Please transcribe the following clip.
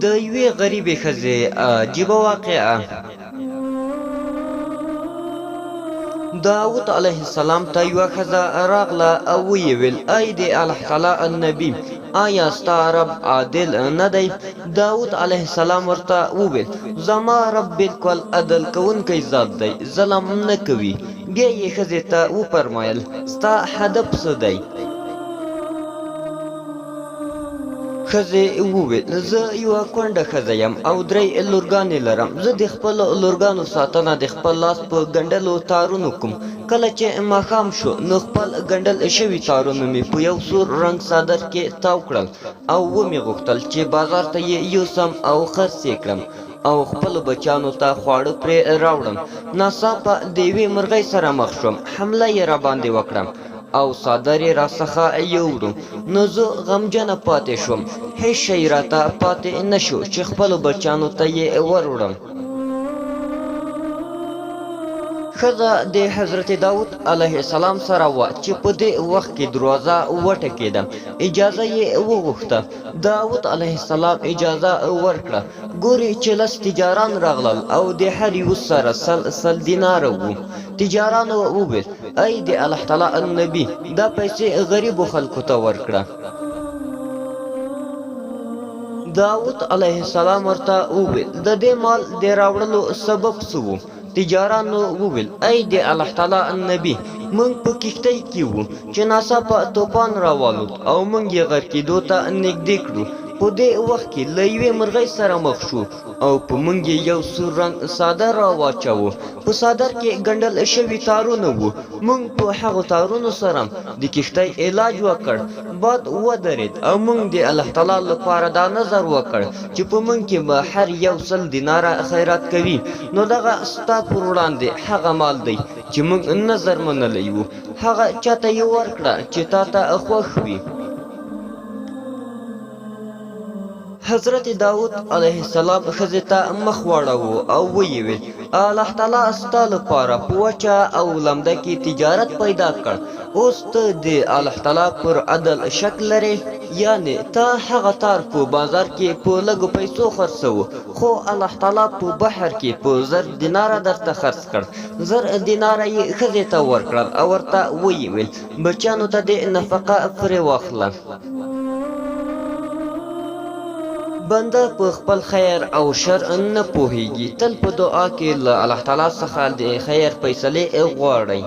د یوې غریبې ښځې عجیبه واقعه. داود علیه السلام ته یوه ښځه راغله او ویې ویل: ای د الله تعالی النبي، آیا ستا رب عادل نه دی؟ داود علیه السلام ورته وویل: زما رب بالکل عدل کوونکی ذات دی، ظلم نه کوي. بیا یې ښځې ته وفرمایل: ستا هدف څه دی؟ ښځې وویل: زه یوه کونډه ښځه یم او 3 لورګانې لرم. زه د خپلو لورګانو ساتنه د خپل لاس په ګنډلو تارونو کوم. کله چې ماښام شو نو خپل ګنډل شوي تارونه مې په یو سور رنګ څادر کې تاو کړل او ومې غوښتل چې بازار ته یې یوسم او خرڅ یې کړم او خپلو بچیانو ته خواړه پرې راوړم. ناڅاپه د یوې مرغۍ سره مخ شوم، حمله یې راباندې وکړم او څادر یې راڅخه یووړو. نو زه غمجنه پاتې شوم، هیڅ شی راته پاتې نه شو چې خپلو بچیانو ته یې وروړم. ښځه د حضرت داود علیه السلام سره وه چې په دې وخت کې دروازه وټکېده. اجازه یې وغوښته. داود علیه السلام اجازه ورکړه. ګوري چې 10 تجاران راغلل او د هر یو سره 100 دیناره وو. تجارانو وویل: ای د الله تعالی النبي، دا پیسې غریبو خلکو ته ورکړه. داود علیه السلام ورته وویل: د دې مال د راوړلو سبب څه و؟ تجارانو وویل: ای د الله تعالی النبي، موږ په کښتۍ کې وو چې ناڅاپه طوفان راوالوت او موږ یې غرقېدو ته نږدې کړو. په دې وخت کې له یوې مرغۍ سره مخ شو او په موږ یې یو سور رنګ څادر راواچاوه. په څادر کې ګنډل شوي تارونه وو. موږ په هغو تارونو سره د کښتۍ علاج وکړ. باد ودرېد او موږ د الله تعالی لپاره دا نظر وکړ چې په موږ کې به هر یو 100 دیناره خیرات کوي. نو دغه ستا پر وړاندې هغه مال دی چې موږ نظر منلی وو. هغه چاته یې ورکړه چې تا ته خوښ وي. حضرت داود علیه السلام ښځې ته مخ واړاوه او ویې ویل: الله تعالی ستا لپاره په وچه او لمده کې تجارت پیدا کړ. اوس ته د الله تعالی پر عدل شک لرې؟ یعنې ته هغه تار په بازار کې په لږو پیسو خرڅوه، خو الله تعالی په بحر کې په 1000 دیناره درته خرڅ کړ. 1000 دیناره یې ښځې ته ورکړل او ورته ویې ویل: بچیانو ته دې نفقه پرې واخله. بنده په خپل خیر او شر نه پوهیږي. تل په دعا کې له الله تعالی څخه د خیر فیصلې غواړئ.